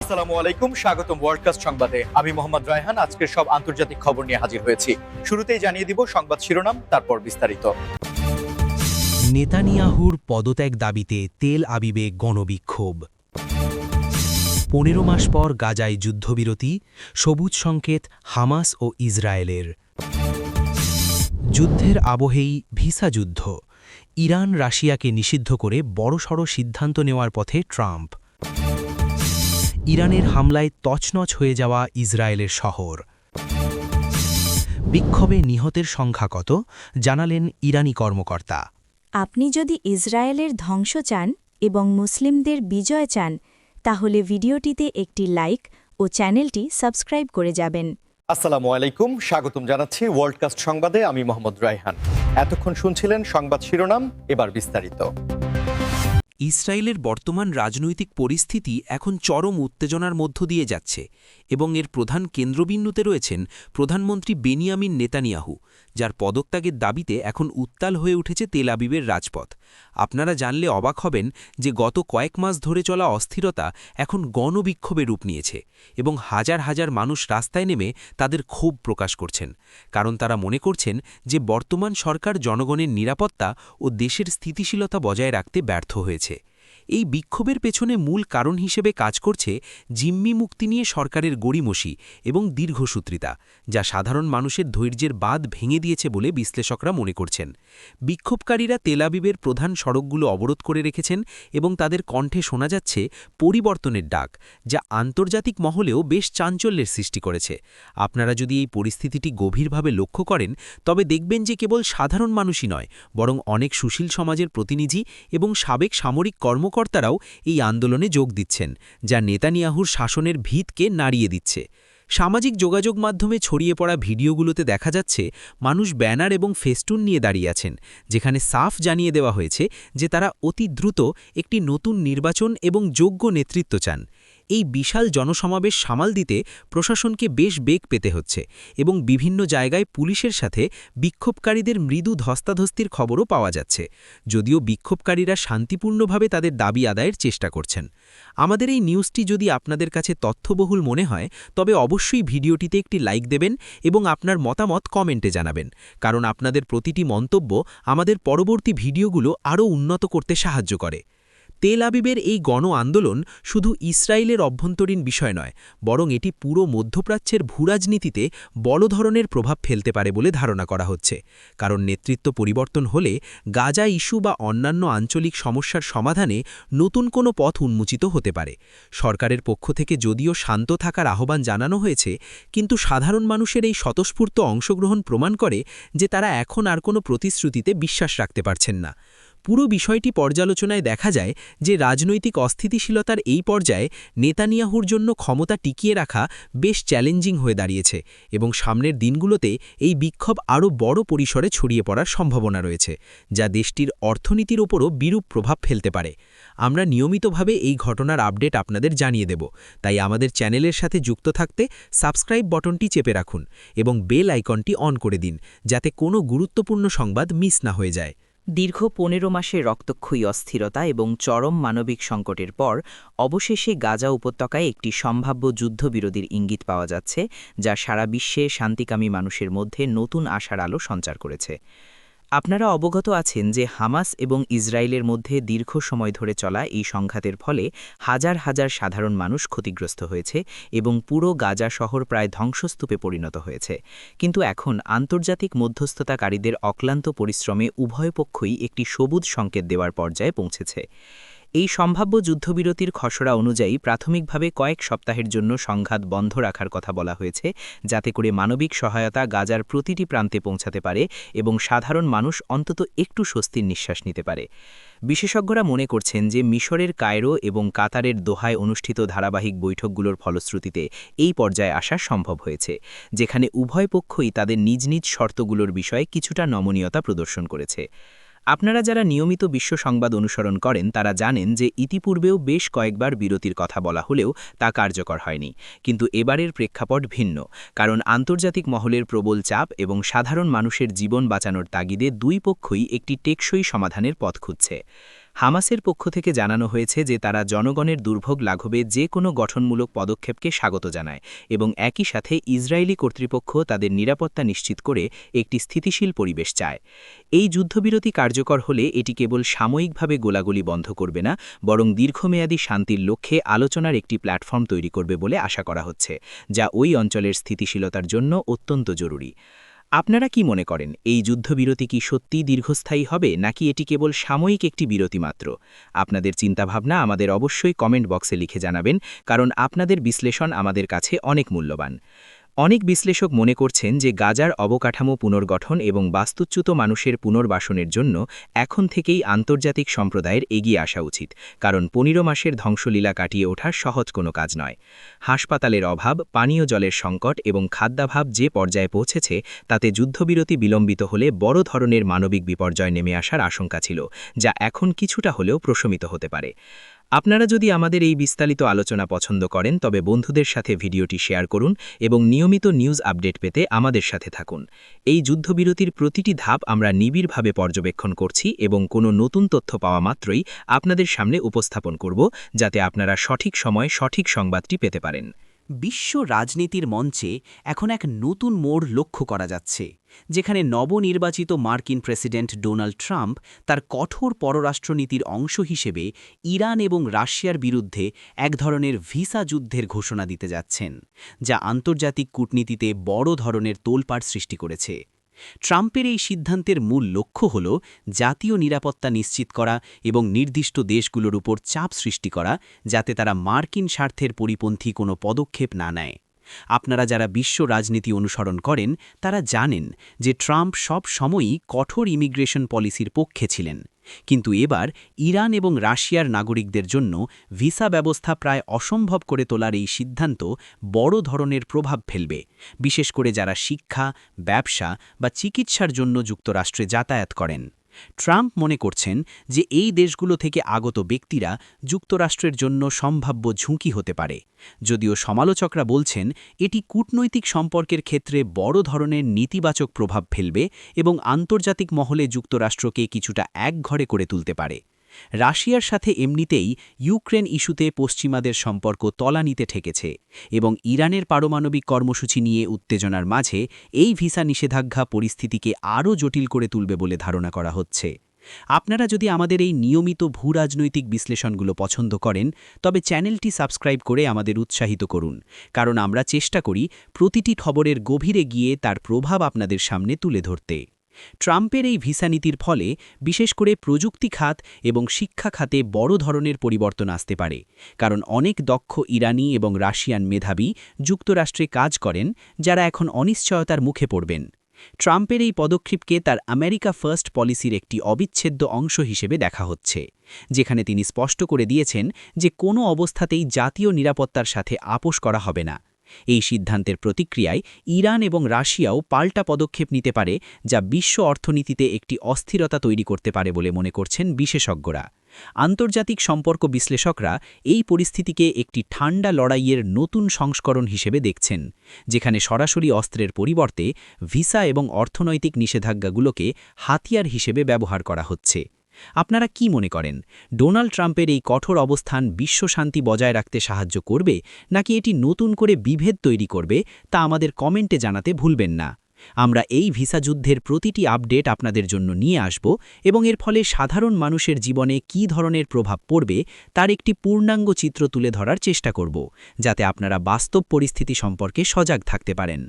আসসালামু আলাইকুম, স্বাগতম ওয়ার্ল্ডকাস্ট সংবাদে। আমি মোহাম্মদ রায়হান আজকের সব আন্তর্জাতিক খবর নিয়ে হাজির হয়েছি। শুরুতেই জানিয়ে দিব সংবাদ শিরোনাম, তারপর বিস্তারিত। নেতানিয়াহুর পদত্যাগ দাবিতে তেল আবিবে গণবিক্ষোভ। ১৫ মাস পর গাজায় যুদ্ধবিরতি, সবুজ সংকেত হামাস ও ইসরায়েলের। যুদ্ধের আবহেই ভিসা যুদ্ধ, ইরান রাশিয়াকে নিষিদ্ধ করে বড়সড় সিদ্ধান্ত নেওয়ার পথে ট্রাম্প। ইরানের হামলায় তছনছ হয়ে যাওয়া ইসরায়েলের শহর। বিক্ষোভে নিহতের সংখ্যা কত, জানালেন ইরানি কর্মকর্তা। আপনি যদি ইসরায়েলের ধ্বংস চান এবং মুসলিমদের বিজয় চান, তাহলে ভিডিওটিতে একটি লাইক ও চ্যানেলটি সাবস্ক্রাইব করে যাবেন। আসসালামু আলাইকুম, স্বাগতম জানাচ্ছি ওয়ার্ল্ডকাস্ট সংবাদে। আমি মোহাম্মদ রায়হান। এতক্ষণ শুনছিলেন সংবাদ শিরোনাম, এবার বিস্তারিত। ইসরায়েলের বর্তমান রাজনৈতিক পরিস্থিতি এখন চরম উত্তেজনার মধ্য দিয়ে যাচ্ছে এবং এর প্রধান কেন্দ্রবিন্দুতে রয়েছেন প্রধানমন্ত্রী বেনিয়ামিন নেতানিয়াহু, যার পদত্যাগের দাবিতে এখন উত্তাল হয়ে উঠেছে তেল আবিবের রাজপথ। আপনারা জানলে অবাক হবেন যে গত কয়েক মাস ধরে চলা অস্থিরতা এখন গণবিক্ষোভে রূপ নিয়েছে এবং হাজার হাজার মানুষ রাস্তায় নেমে তাদের ক্ষোভ প্রকাশ করছেন, কারণ তারা মনে করছেন যে বর্তমান সরকার জনগণের নিরাপত্তা ও দেশের স্থিতিশীলতা বজায় রাখতে ব্যর্থ হয়েছে। এই বিক্ষোভের পেছনে মূল কারণ হিসেবে কাজ করছে জিম্মি মুক্তি নিয়ে সরকারের গড়িমসি এবং দীর্ঘসূত্রিতা, যা সাধারণ মানুষের ধৈর্যের বাঁধ ভেঙে দিয়েছে বলে বিশ্লেষকরা মনে করছেন। বিক্ষোভকারীরা তেল আবিবের প্রধান সড়কগুলো অবরোধ করে রেখেছেন এবং তাদের কণ্ঠে শোনা যাচ্ছে পরিবর্তনের ডাক, যা আন্তর্জাতিক মহলেও বেশ চাঞ্চল্যের সৃষ্টি করেছে। আপনারা যদি এই পরিস্থিতিটি গভীরভাবে লক্ষ্য করেন, তবে দেখবেন যে কেবল সাধারণ মানুষই নয়, বরং অনেক সুশীল সমাজের প্রতিনিধি এবং সাবেক সামরিক কর্মকর্তারাও এই আন্দোলনে যোগ দিচ্ছেন, যা নেতানিয়াহুর শাসনের ভিতকে নাড়িয়ে দিচ্ছে। সামাজিক যোগাযোগ মাধ্যমে ছড়িয়ে পড়া ভিডিওগুলোতে দেখা যাচ্ছে মানুষ ব্যানার এবং ফেস্টুন নিয়ে দাঁড়িয়ে আছেন, যেখানে সাফ জানিয়ে দেওয়া হয়েছে যে তারা অতি দ্রুত একটি নতুন নির্বাচন এবং যোগ্য নেতৃত্ব চান। এই বিশাল জনসমাবেশ সামাল দিতে প্রশাসনকে বেশ বেগ পেতে হচ্ছে এবং বিভিন্ন জায়গায় পুলিশের সাথে বিক্ষোভকারীদের মৃদু ধস্তাধস্তির খবরও পাওয়া যাচ্ছে, যদিও বিক্ষোভকারীরা শান্তিপূর্ণভাবে তাদের দাবি আদায়ের চেষ্টা করছেন। আমাদের এই নিউজটি যদি আপনাদের কাছে তথ্যবহুল মনে হয়, তবে অবশ্যই ভিডিওটিতে একটি লাইক দেবেন এবং আপনার মতামত কমেন্টে জানাবেন, কারণ আপনাদের প্রতিটি মন্তব্য আমাদের পরবর্তী ভিডিওগুলো আরও উন্নত করতে সাহায্য করে। তেল আবিবের এই গণ আন্দোলন শুধু ইসরায়েলের অভ্যন্তরীণ বিষয় নয়, বরং এটি পুরো মধ্যপ্রাচ্যের ভূরাজনীতিতে বড় ধরনের প্রভাব ফেলতে পারে বলে ধারণা করা হচ্ছে, কারণ নেতৃত্ব পরিবর্তন হলে গাজা ইস্যু বা অন্যান্য আঞ্চলিক সমস্যার সমাধানে নতুন কোনো পথ উন্মোচিত হতে পারে। সরকারের পক্ষ থেকে যদিও শান্ত থাকার আহ্বান জানানো হয়েছে, কিন্তু সাধারণ মানুষের এই স্বতঃস্ফূর্ত অংশগ্রহণ প্রমাণ করে যে তারা এখন আর কোনো প্রতিশ্রুতিতে বিশ্বাস রাখতে পারছেন না। পুরো বিষয়টি পর্যালোচনায় দেখা যায় যে রাজনৈতিক অস্থিতিশীলতার এই পর্যায়ে নেতানিয়াহুর জন্য ক্ষমতা টিকিয়ে রাখা বেশ চ্যালেঞ্জিং হয়ে দাঁড়িয়েছে এবং সামনের দিনগুলোতে এই বিক্ষোভ আরও বড় পরিসরে ছড়িয়ে পড়ার সম্ভাবনা রয়েছে, যা দেশটির অর্থনীতির ওপরও বিরূপ প্রভাব ফেলতে পারে। আমরা নিয়মিতভাবে এই ঘটনার আপডেট আপনাদের জানিয়ে দেব, তাই আমাদের চ্যানেলের সাথে যুক্ত থাকতে সাবস্ক্রাইব বাটনটি চেপে রাখুন এবং বেল আইকনটি অন করে দিন, যাতে কোনো গুরুত্বপূর্ণ সংবাদ মিস না হয়ে যায়। দীর্ঘ ১৫ মাসের রক্তক্ষয়ী অস্থিরতা এবং চরম মানবিক সংকটের পর অবশেষে গাজা উপত্যকায় একটি সম্ভাব্য যুদ্ধবিরতির ইঙ্গিত পাওয়া যাচ্ছে, যা সারা বিশ্বে শান্তিকামী মানুষের মধ্যে নতুন আশার আলো সঞ্চার করেছে। আপনারা অবগত আছেন যে হামাস এবং ইসরায়েলের মধ্যে দীর্ঘ সময় ধরে চলা এই সংঘাতের ফলে হাজার হাজার সাধারণ মানুষ ক্ষতিগ্রস্ত হয়েছে এবং পুরো গাজা শহর প্রায় ধ্বংসস্তূপে পরিণত হয়েছে। কিন্তু এখন আন্তর্জাতিক মধ্যস্থতাকারীদের অক্লান্ত পরিশ্রমে উভয় পক্ষই একটি সবুজ সংকেত দেওয়ার পর্যায়ে পৌঁছেছে। এই সম্ভাব্য যুদ্ধবিরতির খসড়া অনুযায়ী প্রাথমিকভাবে কয়েক সপ্তাহের জন্য সংঘাত বন্ধ রাখার কথা বলা হয়েছে, যাতে করে মানবিক সহায়তা গাজার প্রতিটি প্রান্তে পৌঁছাতে পারে এবং সাধারণ মানুষ অন্তত একটু স্বস্তির নিঃশ্বাস নিতে পারে। বিশেষজ্ঞরা মনে করছেন যে মিশরের কায়রো এবং কাতারের দোহায় অনুষ্ঠিত ধারাবাহিক বৈঠকগুলোর ফলশ্রুতিতে এই পর্যায়ে আসা সম্ভব হয়েছে, যেখানে উভয় পক্ষই তাদের নিজ নিজ শর্তগুলোর বিষয়ে কিছুটা নমনীয়তা প্রদর্শন করেছে। আপনারা যারা নিয়মিত বিশ্ব সংবাদ অনুসরণ করেন তারা জানেন যে ইতিপূর্বেও বেশ কয়েকবার বিরতির কথা বলা হলেও তা কার্যকর হয়নি, কিন্তু এবারের প্রেক্ষাপট ভিন্ন, কারণ আন্তর্জাতিক মহলের প্রবল চাপ এবং সাধারণ মানুষের জীবন বাঁচানোর তাগিদে দুই পক্ষই একটি টেকসই সমাধানের পথ খুঁজছে। হামাসের পক্ষ থেকে জানানো হয়েছে যে তারা জনগণের দুর্ভোগ লাঘবে যে কোনো গঠনমূলক পদক্ষেপকে স্বাগত জানায় এবং একই সাথে ইসরায়েলি কর্তৃপক্ষ তাদের নিরাপত্তা নিশ্চিত করে একটি স্থিতিশীল পরিবেশ চায়। এই যুদ্ধবিরতি কার্যকর হলে এটি কেবল সাময়িকভাবে গোলাগুলি বন্ধ করবে না, বরং দীর্ঘমেয়াদী শান্তির লক্ষ্যে আলোচনার একটি প্ল্যাটফর্ম তৈরি করবে বলে আশা করা হচ্ছে, যা ওই অঞ্চলের স্থিতিশীলতার জন্য অত্যন্ত জরুরি। আপনারা কি মনে করেন, এই যুদ্ধবিরতি কি সত্যিই দীর্ঘস্থায়ী হবে নাকি এটি কেবল সাময়িক একটি বিরতি মাত্র? আপনাদের চিন্তাভাবনা আমাদের অবশ্যই কমেন্ট বক্সে লিখে জানাবেন, কারণ আপনাদের বিশ্লেষণ আমাদের কাছে অনেক মূল্যবান। অনেক বিশ্লেষক মনে করছেন যে গাজার অবকাঠামো পুনর্গঠন এবং বাস্তুচ্যুত মানুষের পুনর্বাসনের জন্য এখন থেকেই আন্তর্জাতিক সম্প্রদায়ের এগিয়ে আসা উচিত, কারণ 15 মাসের ধ্বংসলীলা কাটিয়ে ওঠা সহজ কোনো কাজ নয়। হাসপাতালের অভাব, পানীয় জলের সংকট এবং খাদ্যাভাব যে পর্যায়ে পৌঁছেছে, তাতে যুদ্ধবিরতি বিলম্বিত হলে বড় ধরনের মানবিক বিপর্যয় নেমে আসার আশঙ্কা ছিল, যা এখন কিছুটা হলেও প্রশমিত হতে পারে। আপনারা যদি আমাদের এই বিস্তারিত আলোচনা পছন্দ করেন তবে বন্ধুদের সাথে ভিডিওটি শেয়ার করুন এবং নিয়মিত নিউজ আপডেট পেতে আমাদের সাথে থাকুন। এই যুদ্ধবিরতির প্রতিটি ধাপ আমরা নিবিড়ভাবে পর্যবেক্ষণ করছি এবং কোনো নতুন তথ্য পাওয়া মাত্রই আপনাদের সামনে উপস্থাপন করব, যাতে আপনারা সঠিক সময়ে সঠিক সংবাদটি পেতে পারেন। বিশ্ব রাজনীতির মঞ্চে এখন এক নতুন মোড় লক্ষ্য করা যাচ্ছে, যেখানে নবনির্বাচিত মার্কিন প্রেসিডেন্ট ডোনাল্ড ট্রাম্প তার কঠোর পররাষ্ট্রনীতির অংশ হিসেবে ইরান এবং রাশিয়ার বিরুদ্ধে এক ধরনের ভিসা যুদ্ধের ঘোষণা দিতে যাচ্ছেন, যা আন্তর্জাতিক কূটনীতিতে বড় ধরনের তোলপাড় সৃষ্টি করেছে। ট্রাম্পের এই সিদ্ধান্তের মূল লক্ষ্য হল জাতীয় নিরাপত্তা নিশ্চিত করা এবং নির্দিষ্ট দেশগুলোর উপর চাপ সৃষ্টি করা, যাতে তারা মার্কিন স্বার্থের পরিপন্থী কোনো পদক্ষেপ না নেয়। আপনারা যারা বিশ্ব রাজনীতি অনুসরণ করেন তারা জানেন যে ট্রাম্প সব সময়ই কঠোর ইমিগ্রেশন পলিসির পক্ষে ছিলেন, কিন্তু এবার ইরান এবং রাশিয়ার নাগরিকদের জন্য ভিসা ব্যবস্থা প্রায় অসম্ভব করে তোলার এই সিদ্ধান্ত বড় ধরনের প্রভাব ফেলবে, বিশেষ করে যারা শিক্ষা, ব্যবসা বা চিকিৎসার জন্য যুক্তরাষ্ট্রে যাতায়াত করেন। ট্রাম্প মনে করছেন যে এই দেশগুলো থেকে আগত ব্যক্তিরা যুক্তরাষ্ট্রের জন্য সম্ভাব্য ঝুঁকি হতে পারে, যদিও সমালোচকরা বলছেন এটি কূটনৈতিক সম্পর্কের ক্ষেত্রে বড় ধরনের নেতিবাচক প্রভাব ফেলবে এবং আন্তর্জাতিক মহলে যুক্তরাষ্ট্রকে কিছুটা একঘরে করে তুলতে পারে। রাশিয়ার সাথে এমনিতেই ইউক্রেন ইস্যুতে পশ্চিমাদের সম্পর্ক তলানিতে ঠেকেছে এবং ইরানের পারমাণবিক কর্মসূচি নিয়ে উত্তেজনার মাঝে এই ভিসা নিষেধাজ্ঞা পরিস্থিতিকে আরও জটিল করে তুলবে বলে ধারণা করা হচ্ছে। আপনারা যদি আমাদের এই নিয়মিত ভূরাজনৈতিক বিশ্লেষণগুলো পছন্দ করেন তবে চ্যানেলটি সাবস্ক্রাইব করে আমাদের উৎসাহিত করুন, কারণ আমরা চেষ্টা করি প্রতিটি খবরের গভীরে গিয়ে তার প্রভাব আপনাদের সামনে তুলে ধরতে। ট্রাম্পের এই ভিসা নীতির ফলে বিশেষ করে প্রযুক্তি খাত এবং শিক্ষা খাতে বড় ধরনের পরিবর্তন আসতে পারে, কারণ অনেক দক্ষ ইরানি এবং রাশিয়ান মেধাবী যুক্তরাষ্ট্রে কাজ করেন, যারা এখন অনিশ্চয়তার মুখে পড়বেন। ট্রাম্পের এই পদক্ষেপকে তার আমেরিকা ফার্স্ট পলিসির একটি অবিচ্ছেদ্য অংশ হিসেবে দেখা হচ্ছে, যেখানে তিনি স্পষ্ট করে দিয়েছেন যে কোনো অবস্থাতেই জাতীয় নিরাপত্তার সাথে আপোস করা হবে না। এই সিদ্ধান্তের প্রতিক্রিয়ায় ইরান এবং রাশিয়াও পাল্টা পদক্ষেপ নিতে পারে, যা বিশ্ব অর্থনীতিতে একটি অস্থিরতা তৈরি করতে পারে বলে মনে করছেন বিশেষজ্ঞরা। আন্তর্জাতিক সম্পর্ক বিশ্লেষকরা এই পরিস্থিতিকে একটি ঠান্ডা লড়াইয়ের নতুন সংস্করণ হিসেবে দেখছেন, যেখানে সরাসরি অস্ত্রের পরিবর্তে ভিসা এবং অর্থনৈতিক নিষেধাজ্ঞাগুলোকে হাতিয়ার হিসেবে ব্যবহার করা হচ্ছে। আপনারা কি মনে করেন, ডোনাল্ড ট্রাম্পের এই কঠোর অবস্থান বিশ্ব শান্তি বজায় রাখতে সাহায্য করবে নাকি এটি নতুন করে বিভেদ তৈরি করবে, তা আমাদের কমেন্টে জানাতে ভুলবেন না। আমরা এই ভিসা যুদ্ধের প্রতিটি আপডেট আপনাদের জন্য নিয়ে আসব এবং এর ফলে সাধারণ মানুষের জীবনে কী ধরনের প্রভাব পড়বে তার একটি পূর্ণাঙ্গ চিত্র তুলে ধরার চেষ্টা করব, যাতে আপনারা বাস্তব পরিস্থিতি সম্পর্কে সজাগ থাকতে পারেন।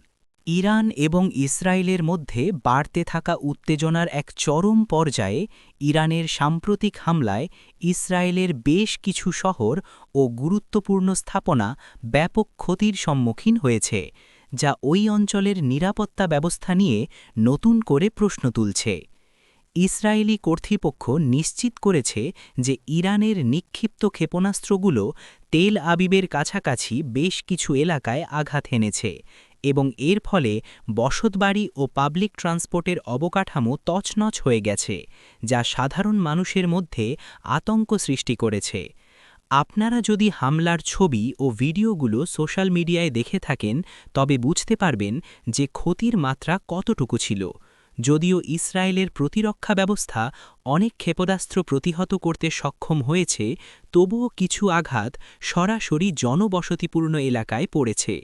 ইরান এবং ইসরায়েলের মধ্যে বাড়তে থাকা উত্তেজনার এক চরম পর্যায়ে ইরানের সাম্প্রতিক হামলায় ইসরায়েলের বেশ কিছু শহর ও গুরুত্বপূর্ণ স্থাপনা ব্যাপক ক্ষতির সম্মুখীন হয়েছে, যা ওই অঞ্চলের নিরাপত্তা ব্যবস্থা নিয়ে নতুন করে প্রশ্ন তুলছে। ইসরায়েলি কর্তৃপক্ষ নিশ্চিত করেছে যে ইরানের নিক্ষিপ্ত ক্ষেপণাস্ত্রগুলো তেল আবিবের কাছাকাছি বেশ কিছু এলাকায় আঘাত হেনেছে এবং এর ফলে বসতবাড়ি ও পাবলিক ট্রান্সপোর্টের অবকাঠামো তছনছ হয়ে গেছে, যা সাধারণ মানুষের মধ্যে আতঙ্ক সৃষ্টি করেছে। আপনারা যদি হামলার ছবি ও ভিডিওগুলো সোশ্যাল মিডিয়ায় দেখে থাকেন তবে বুঝতে পারবেন যে ক্ষতির মাত্রা কতটুকু ছিল। যদিও ইসরায়েলের প্রতিরক্ষা ব্যবস্থা অনেক ক্ষেপণাস্ত্র প্রতিহত করতে সক্ষম হয়েছে, তবুও কিছু আঘাত সরাসরি জনবসতিপূর্ণ এলাকায় পড়েছে।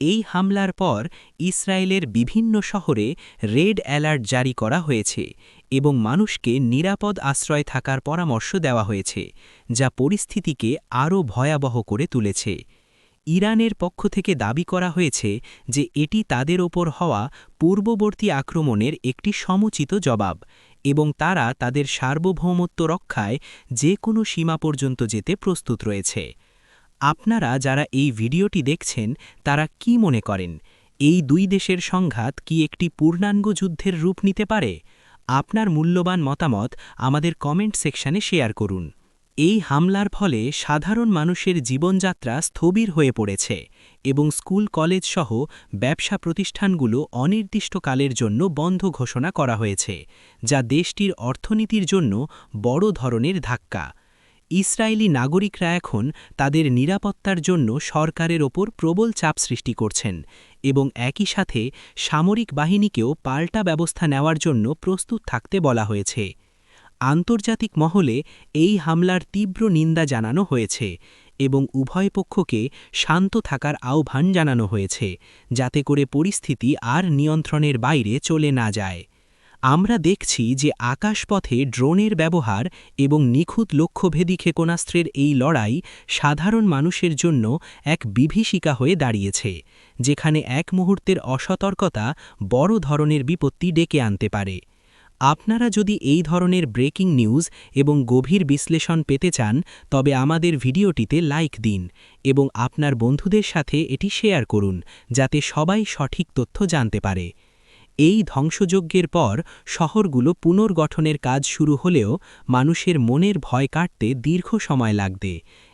এই হামলার পর ইসরায়েলের বিভিন্ন শহরে রেড অ্যালার্ট জারি করা হয়েছে এবং মানুষকে নিরাপদ আশ্রয় থাকার পরামর্শ দেওয়া হয়েছে, যা পরিস্থিতিকে আরও ভয়াবহ করে তুলেছে। ইরানের পক্ষ থেকে দাবি করা হয়েছে যে এটি তাদের ওপর হওয়া পূর্ববর্তী আক্রমণের একটি সমুচিত জবাব এবং তারা তাদের সার্বভৌমত্ব রক্ষায় যে কোনো সীমা পর্যন্ত যেতে প্রস্তুত রয়েছে। আপনারা যারা এই ভিডিওটি দেখছেন তারা কি মনে করেন, এই দুই দেশের সংঘাত কি একটি পূর্ণাঙ্গ যুদ্ধের রূপ নিতে পারে? আপনার মূল্যবান মতামত আমাদের কমেন্ট সেকশনে শেয়ার করুন। এই হামলার ফলে সাধারণ মানুষের জীবনযাত্রা স্থবির হয়ে পড়েছে এবং স্কুল কলেজ সহ ব্যবসা প্রতিষ্ঠানগুলো অনির্দিষ্টকালের জন্য বন্ধ ঘোষণা করা হয়েছে, যা দেশটির অর্থনীতির জন্য বড় ধরনের ধাক্কা। ইসরায়েলি নাগরিকরা এখন তাদের নিরাপত্তার জন্য সরকারের ওপর প্রবল চাপ সৃষ্টি করছেন এবং একই সাথে সামরিক বাহিনীকেও পাল্টা ব্যবস্থা নেওয়ার জন্য প্রস্তুত থাকতে বলা হয়েছে। আন্তর্জাতিক মহলে এই হামলার তীব্র নিন্দা জানানো হয়েছে এবং উভয় পক্ষকে শান্ত থাকার আহ্বান জানানো হয়েছে, যাতে করে পরিস্থিতি আর নিয়ন্ত্রণের বাইরে চলে না যায়। আমরা দেখছি যে আকাশপথে ড্রোনের ব্যবহার এবং নিখুঁত লক্ষ্যভেদী ক্ষেপণাস্ত্রের এই লড়াই সাধারণ মানুষের জন্য এক বিভীষিকা হয়ে দাঁড়িয়েছে, যেখানে এক মুহূর্তের অসতর্কতা বড় ধরনের বিপত্তি ডেকে আনতে পারে। আপনারা যদি এই ধরনের ব্রেকিং নিউজ এবং গভীর বিশ্লেষণ পেতে চান, তবে আমাদের ভিডিওটিতে লাইক দিন এবং আপনার বন্ধুদের সাথে এটি শেয়ার করুন, যাতে সবাই সঠিক তথ্য জানতে পারে। এই ধ্বংসযজ্ঞের পর শহরগুলো পুনর্গঠনের কাজ শুরু হলেও মানুষের মনের ভয় কাটতে দীর্ঘ সময় লাগবে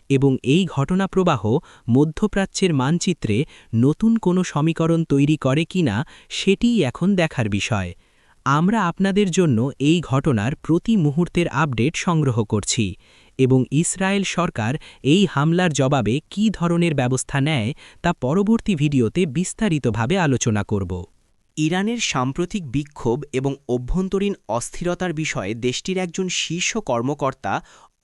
এবং এই ঘটনাপ্রবাহ মধ্যপ্রাচ্যের মানচিত্রে নতুন কোনো সমীকরণ তৈরি করে কিনা সেটিই এখন দেখার বিষয়। আমরা আপনাদের জন্য এই ঘটনার প্রতি মুহূর্তের আপডেট সংগ্রহ করছি এবং ইসরায়েল সরকার এই হামলার জবাবে কী ধরনের ব্যবস্থা নেয় তা পরবর্তী ভিডিওতে বিস্তারিতভাবে আলোচনা করব। ইরানের সাম্প্রতিক বিক্ষোভ এবং অভ্যন্তরীণ অস্থিরতার বিষয়ে দেশটির একজন শীর্ষ কর্মকর্তা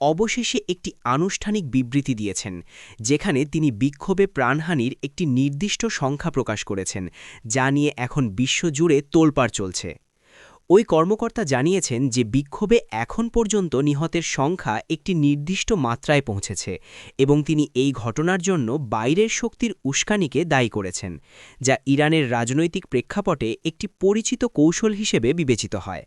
অবশেষে একটি আনুষ্ঠানিক বিবৃতি দিয়েছেন, যেখানে তিনি বিক্ষোভে প্রাণহানির একটি নির্দিষ্ট সংখ্যা প্রকাশ করেছেন, যা নিয়ে এখন বিশ্বজুড়ে তোলপাড় চলছে। ওই কর্মকর্তা জানিয়েছেন যে বিক্ষোভে এখন পর্যন্ত নিহতের সংখ্যা একটি নির্দিষ্ট মাত্রায় পৌঁছেছে এবং তিনি এই ঘটনার জন্য বাইরের শক্তির উস্কানিকে দায়ী করেছেন, যা ইরানের রাজনৈতিক প্রেক্ষাপটে একটি পরিচিত কৌশল হিসেবে বিবেচিত হয়।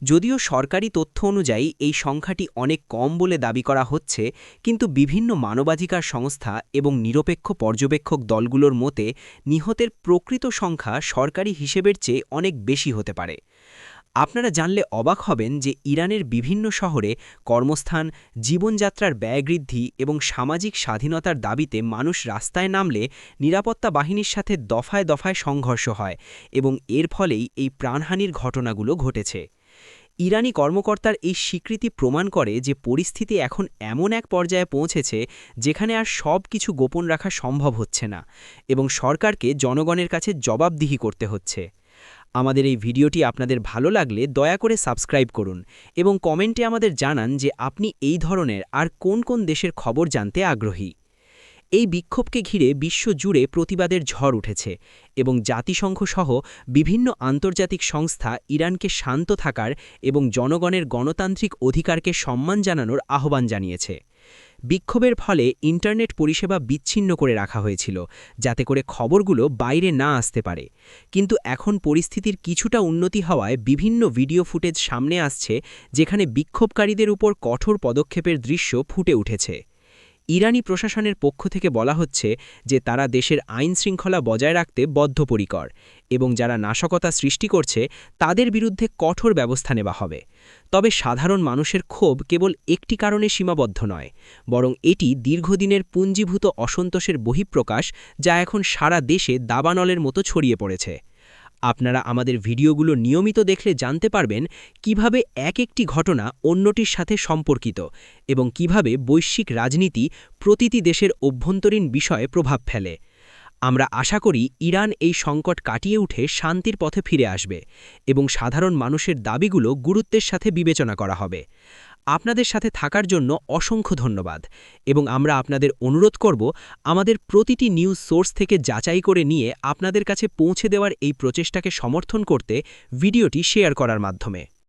যদিও সরকারি তথ্য অনুযায়ী এই সংখ্যাটি অনেক কম বলে দাবি করা হচ্ছে, কিন্তু বিভিন্ন মানবাধিকার সংস্থা এবং নিরপেক্ষ পর্যবেক্ষক দলগুলোর মতে নিহতের প্রকৃত সংখ্যা সরকারি হিসেবের চেয়ে অনেক বেশি হতে পারে। আপনারা জানলে অবাক হবেন যে ইরানের বিভিন্ন শহরে কর্মস্থান, জীবনযাত্রার ব্যয় বৃদ্ধি এবং সামাজিক স্বাধীনতার দাবিতে মানুষ রাস্তায় নামলে নিরাপত্তা বাহিনীর সাথে দফায় দফায় সংঘর্ষ হয় এবং এর ফলেই এই প্রাণহানির ঘটনাগুলো ঘটেছে। ইরানি কর্মকর্তার এই স্বীকৃতি প্রমাণ করে যে পরিস্থিতি এখন এমন এক পর্যায়ে পৌঁছেছে যেখানে আর সব কিছু গোপন রাখা সম্ভব হচ্ছে না এবং সরকারকে জনগণের কাছে জবাবদিহি করতে হচ্ছে। আমাদের এই ভিডিওটি আপনাদের ভালো লাগলে দয়া করে সাবস্ক্রাইব করুন এবং কমেন্টে আমাদের জানান যে আপনি এই ধরনের আর কোন কোন দেশের খবর জানতে আগ্রহী। এই বিক্ষোভকে ঘিরে বিশ্বজুড়ে প্রতিবাদের ঝড় উঠেছে এবং জাতিসংঘ সহ বিভিন্ন আন্তর্জাতিক সংস্থা ইরানকে শান্ত থাকার এবং জনগণের গণতান্ত্রিক অধিকারকে সম্মান জানানোর আহ্বান জানিয়েছে। বিক্ষোভের ফলে ইন্টারনেট পরিষেবা বিচ্ছিন্ন করে রাখা হয়েছিল, যাতে করে খবরগুলো বাইরে না আসতে পারে, কিন্তু এখন পরিস্থিতির কিছুটা উন্নতি হওয়ায় বিভিন্ন ভিডিও ফুটেজ সামনে আসছে, যেখানে বিক্ষোভকারীদের উপর কঠোর পদক্ষেপের দৃশ্য ফুটে উঠেছে। ইরানি প্রশাসনের পক্ষ থেকে বলা হচ্ছে যে তারা দেশের আইন শৃঙ্খলা বজায় রাখতে বদ্ধপরিকর এবং যারা নাশকতা সৃষ্টি করছে তাদের বিরুদ্ধে কঠোর ব্যবস্থা নেওয়া হবে। তবে সাধারণ মানুষের ক্ষোভ কেবল একটি কারণে সীমাবদ্ধ নয়, বরং এটি দীর্ঘদিনের পুঞ্জীভূত অসন্তোষের বহিঃপ্রকাশ, যা এখন সারা দেশে দাবানলের মতো ছড়িয়ে পড়েছে। আপনারা আমাদের ভিডিওগুলো নিয়মিত দেখলে জানতে পারবেন কিভাবে এক একটি ঘটনা অন্যটির সাথে সম্পর্কিত এবং কিভাবে বৈশ্বিক রাজনীতি প্রতিটি দেশের অভ্যন্তরীণ বিষয়ে প্রভাব ফেলে। আমরা আশা করি ইরান এই সংকট কাটিয়ে উঠে শান্তির পথে ফিরে আসবে এবং সাধারণ মানুষের দাবিগুলো গুরুত্বের সাথে বিবেচনা করা হবে। আপনাদের সাথে থাকার জন্য অসংখ্য ধন্যবাদ এবং আমরা আপনাদের অনুরোধ করব আমাদের প্রতিটি নিউজ সোর্স থেকে যাচাই করে নিয়ে আপনাদের কাছে পৌঁছে দেওয়ার এই প্রচেষ্টাকে সমর্থন করতে ভিডিওটি শেয়ার করার মাধ্যমে।